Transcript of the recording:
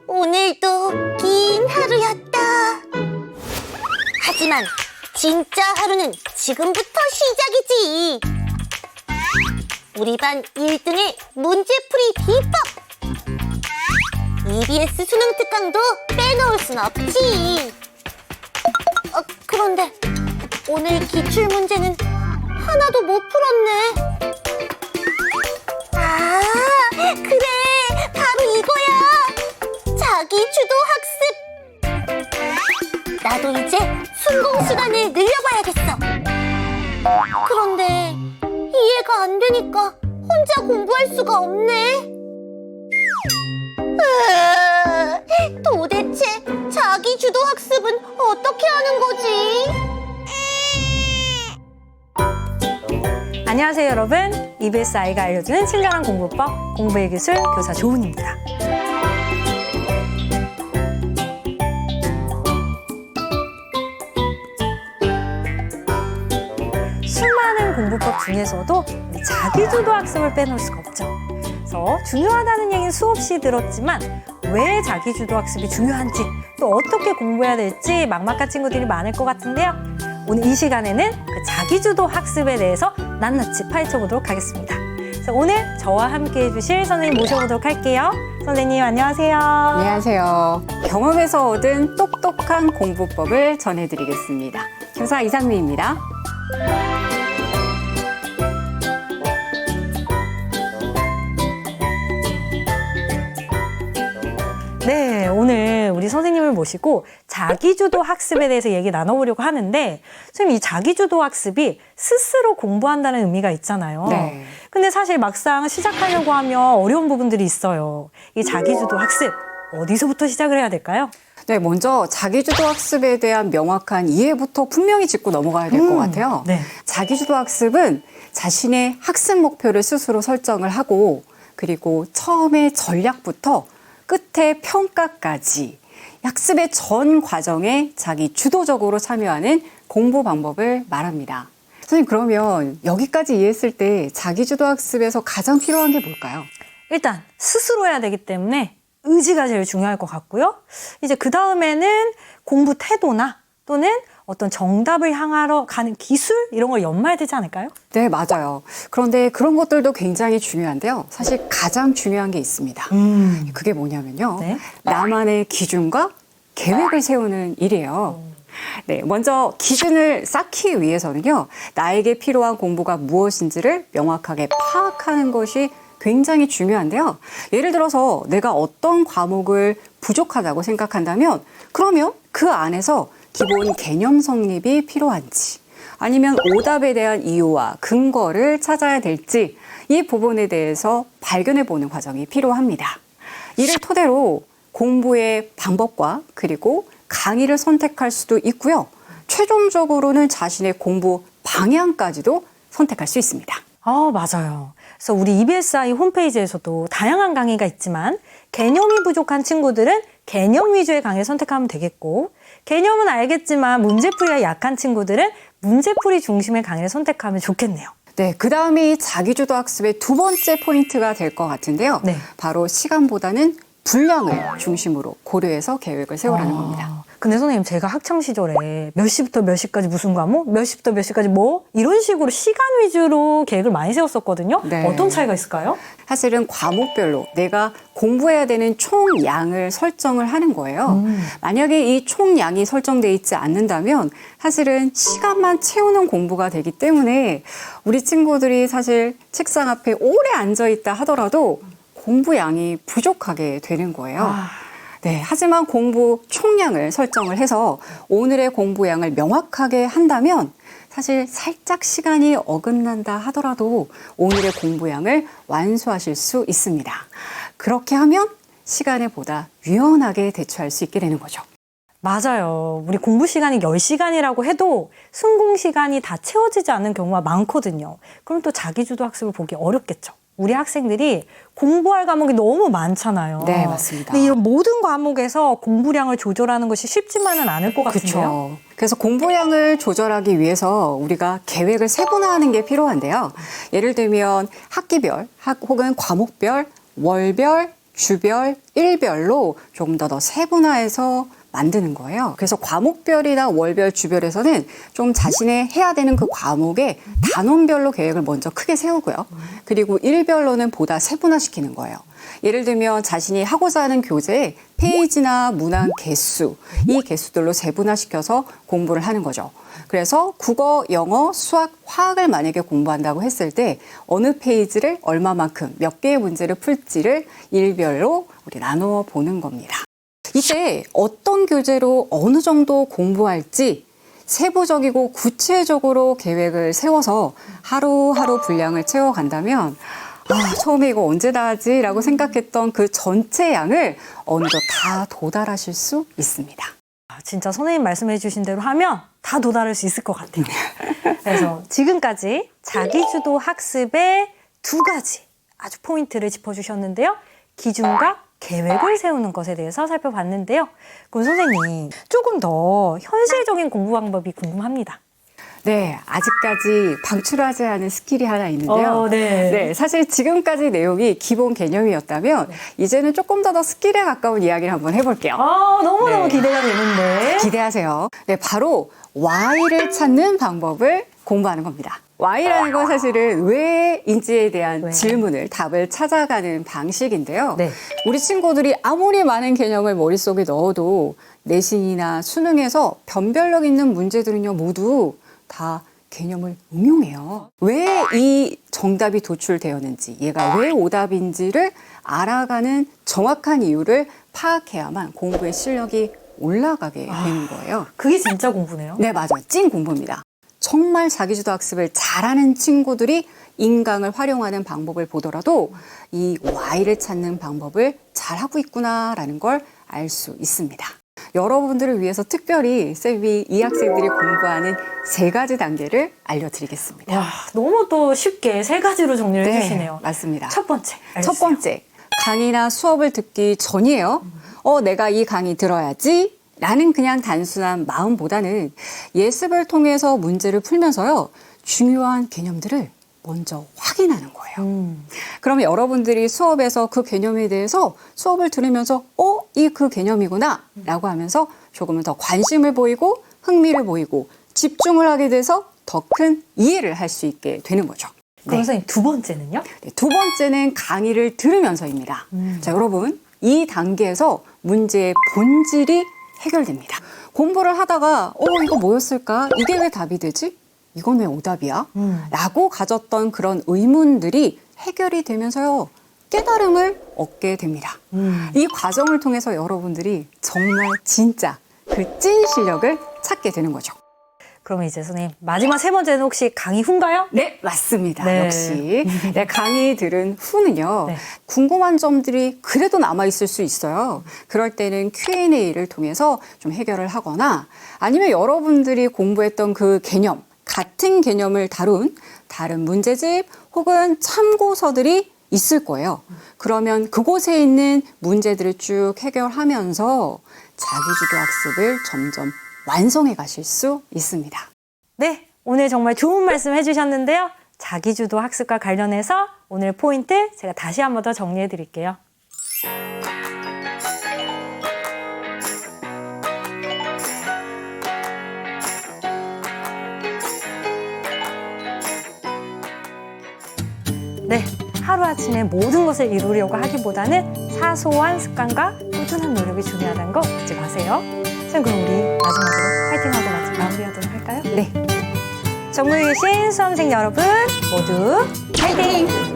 오늘도 긴 하루였다. 하지만 진짜 하루는 지금부터 시작이지. 우리 반 1등의 문제풀이 비법. EBS 수능 특강도 빼놓을 순 없지. 그런데 오늘 기출 문제는 하나도 못 풀었네. 아, 그래, 바로 이거야. 자기주도 학습. 나도 이제 순공 시간을 늘려봐야겠어. 그런데 이해가 안 되니까 혼자 공부할 수가 없네. 도대체 자기주도 학습은 어떻게 하는 거지? 안녕하세요 여러분, EBS 아이가 알려주는 친절한 공부법 공부의 기술 교사 조은입니다. 수많은 공부법 중에서도 우리 자기주도 학습을 빼놓을 수가 없죠. 그래서 중요하다는 얘기는 수없이 들었지만 왜 자기주도 학습이 중요한지, 또 어떻게 공부해야 될지 막막한 친구들이 많을 것 같은데요. 오늘 이 시간에는 그 자기주도 학습에 대해서 낱낱이 파헤쳐보도록 하겠습니다. 그래서 오늘 저와 함께 해주실 선생님 모셔보도록 할게요. 선생님 안녕하세요. 안녕하세요. 경험에서 얻은 똑똑한 공부법을 전해드리겠습니다. 교사 이상미입니다. 네, 오늘 우리 선생님을 모시고 자기주도 학습에 대해서 얘기 나눠보려고 하는데, 선생님 이 자기주도 학습이 스스로 공부한다는 의미가 있잖아요. 네. 근데 사실 막상 시작하려고 하면 어려운 부분들이 있어요. 이 자기주도 학습 어디서부터 시작을 해야 될까요? 네, 먼저 자기주도 학습에 대한 명확한 이해부터 분명히 짚고 넘어가야 될 것 같아요. 네. 자기주도 학습은 자신의 학습 목표를 스스로 설정을 하고, 그리고 처음에 전략부터 끝에 평가까지 학습의 전 과정에 자기 주도적으로 참여하는 공부 방법을 말합니다. 선생님, 그러면 여기까지 이해했을 때 자기주도 학습에서 가장 필요한 게 뭘까요? 일단 스스로 해야 되기 때문에 의지가 제일 중요할 것 같고요. 이제 그 다음에는 공부 태도나 또는 어떤 정답을 향하러 가는 기술, 이런 걸 연마해야 되지 않을까요? 네, 맞아요. 그런데 그런 것들도 굉장히 중요한데요. 사실 가장 중요한 게 있습니다. 그게 뭐냐면요. 네. 나만의 기준과 계획을 세우는 일이에요. 네, 먼저 기준을 쌓기 위해서는요, 나에게 필요한 공부가 무엇인지를 명확하게 파악하는 것이 굉장히 중요한데요. 예를 들어서 내가 어떤 과목을 부족하다고 생각한다면, 그러면 그 안에서 기본 개념 성립이 필요한지, 아니면 오답에 대한 이유와 근거를 찾아야 될지, 이 부분에 대해서 발견해 보는 과정이 필요합니다. 이를 토대로 공부의 방법과 그리고 강의를 선택할 수도 있고요. 최종적으로는 자신의 공부 방향까지도 선택할 수 있습니다. 맞아요. 그래서 우리 EBSI 홈페이지에서도 다양한 강의가 있지만, 개념이 부족한 친구들은 개념 위주의 강의를 선택하면 되겠고, 개념은 알겠지만 문제풀이가 약한 친구들은 문제풀이 중심의 강의를 선택하면 좋겠네요. 네, 그 다음이 자기주도 학습의 두 번째 포인트가 될 것 같은데요. 네. 바로 시간보다는 분량을 중심으로 고려해서 계획을 세우라는 겁니다. 근데 선생님, 제가 학창 시절에 몇 시부터 몇 시까지 무슨 과목, 몇 시부터 몇 시까지 뭐, 이런 식으로 시간 위주로 계획을 많이 세웠었거든요. 네. 어떤 차이가 있을까요? 사실은 과목별로 내가 공부해야 되는 총량을 설정을 하는 거예요. 만약에 이 총량이 설정돼 있지 않는다면 사실은 시간만 채우는 공부가 되기 때문에 우리 친구들이 사실 책상 앞에 오래 앉아 있다 하더라도 공부량이 부족하게 되는 거예요. 네, 하지만 공부 총량을 설정을 해서 오늘의 공부량을 명확하게 한다면 사실 살짝 시간이 어긋난다 하더라도 오늘의 공부량을 완수하실 수 있습니다. 그렇게 하면 시간에 보다 유연하게 대처할 수 있게 되는 거죠. 맞아요. 우리 공부 시간이 10시간이라고 해도 순공 시간이 다 채워지지 않는 경우가 많거든요. 그럼 또 자기주도 학습을 보기 어렵겠죠. 우리 학생들이 공부할 과목이 너무 많잖아요. 네, 맞습니다. 근데 이런 모든 과목에서 공부량을 조절하는 것이 쉽지만은 않을 것 같은데요. 그렇죠. 그래서 공부량을 조절하기 위해서 우리가 계획을 세분화하는 게 필요한데요. 예를 들면 학기별 혹은 과목별, 월별, 주별, 일별로 조금 더 세분화해서 만드는 거예요. 그래서 과목별이나 월별, 주별에서는 좀 자신의 해야 되는 그 과목의 단원별로 계획을 먼저 크게 세우고요. 그리고 일별로는 보다 세분화시키는 거예요. 예를 들면 자신이 하고자 하는 교재의 페이지나 문항 개수, 이 개수들로 세분화시켜서 공부를 하는 거죠. 그래서 국어, 영어, 수학, 화학을 만약에 공부한다고 했을 때 어느 페이지를 얼마만큼 몇 개의 문제를 풀지를 일별로 우리 나누어 보는 겁니다. 이때 어떤 교재로 어느 정도 공부할지 세부적이고 구체적으로 계획을 세워서 하루하루 분량을 채워간다면 처음에 이거 언제 다 하지? 라고 생각했던 그 전체 양을 어느덧 다 도달하실 수 있습니다. 진짜 선생님 말씀해 주신 대로 하면 다 도달할 수 있을 것 같아요. 그래서 지금까지 자기주도 학습의 2가지 아주 포인트를 짚어주셨는데요. 기준과 계획을 세우는 것에 대해서 살펴봤는데요. 그럼 선생님, 조금 더 현실적인 공부 방법이 궁금합니다. 네, 아직까지 방출하지 않은 스킬이 하나 있는데요. 네. 사실 지금까지 내용이 기본 개념이었다면 이제는 조금 더 스킬에 가까운 이야기를 한번 해볼게요. 너무너무 네. 기대가 되는데. 기대하세요. 네, 바로 Y를 찾는 방법을 공부하는 겁니다. Y라는 건 사실은 왜인지에 대한 왜? 질문을, 답을 찾아가는 방식인데요. 네. 우리 친구들이 아무리 많은 개념을 머릿속에 넣어도 내신이나 수능에서 변별력 있는 문제들은요, 모두 다 개념을 응용해요. 왜 이 정답이 도출되었는지, 얘가 왜 오답인지를 알아가는 정확한 이유를 파악해야만 공부의 실력이 올라가게 되는 거예요. 그게 진짜 공부네요. 네, 맞아요. 찐 공부입니다. 정말 자기주도 학습을 잘하는 친구들이 인강을 활용하는 방법을 보더라도 이 Y를 찾는 방법을 잘하고 있구나라는 걸 알 수 있습니다. 여러분들을 위해서 특별히 쌤이 이 학생들이 공부하는 3가지 단계를 알려드리겠습니다. 와, 너무 또 쉽게 3가지로 정리를 네, 해주시네요. 맞습니다. 첫 번째, 첫 번째, 강의나 수업을 듣기 전이에요. 내가 이 강의 들어야지 라는 그냥 단순한 마음보다는 예습을 통해서 문제를 풀면서요, 중요한 개념들을 먼저 확인하는 거예요. 그러면 여러분들이 수업에서 그 개념에 대해서 수업을 들으면서 이 그 개념이구나 라고 하면서 조금은 더 관심을 보이고 흥미를 보이고 집중을 하게 돼서 더 큰 이해를 할 수 있게 되는 거죠. 그럼 선생님, 2번째는요? 네, 2번째는 강의를 들으면서입니다. 자, 여러분, 이 단계에서 문제의 본질이 해결됩니다. 공부를 하다가 이거 뭐였을까? 이게 왜 답이 되지? 이건 왜 오답이야? 라고 가졌던 그런 의문들이 해결이 되면서요, 깨달음을 얻게 됩니다. 이 과정을 통해서 여러분들이 정말 진짜 그 찐 실력을 찾게 되는 거죠. 그러면 이제 선생님, 마지막 3번째는 혹시 강의 후인가요? 네, 맞습니다. 네. 역시. 네, 강의 들은 후는요, 네. 궁금한 점들이 그래도 남아있을 수 있어요. 그럴 때는 Q&A를 통해서 좀 해결을 하거나 아니면 여러분들이 공부했던 그 개념, 같은 개념을 다룬 다른 문제집 혹은 참고서들이 있을 거예요. 그러면 그곳에 있는 문제들을 쭉 해결하면서 자기주도 학습을 점점 완성해 가실 수 있습니다. 네, 오늘 정말 좋은 말씀 해주셨는데요. 자기주도 학습과 관련해서 오늘 포인트 제가 다시 한 번 더 정리해 드릴게요. 네, 하루아침에 모든 것을 이루려고 하기보다는 사소한 습관과 꾸준한 노력이 중요하다는 거 잊지 마세요. 선생님, 그럼 우리 마지막으로 파이팅하고 마무리하도록 할까요? 네. 정말 계신 수험생 여러분 모두 파이팅!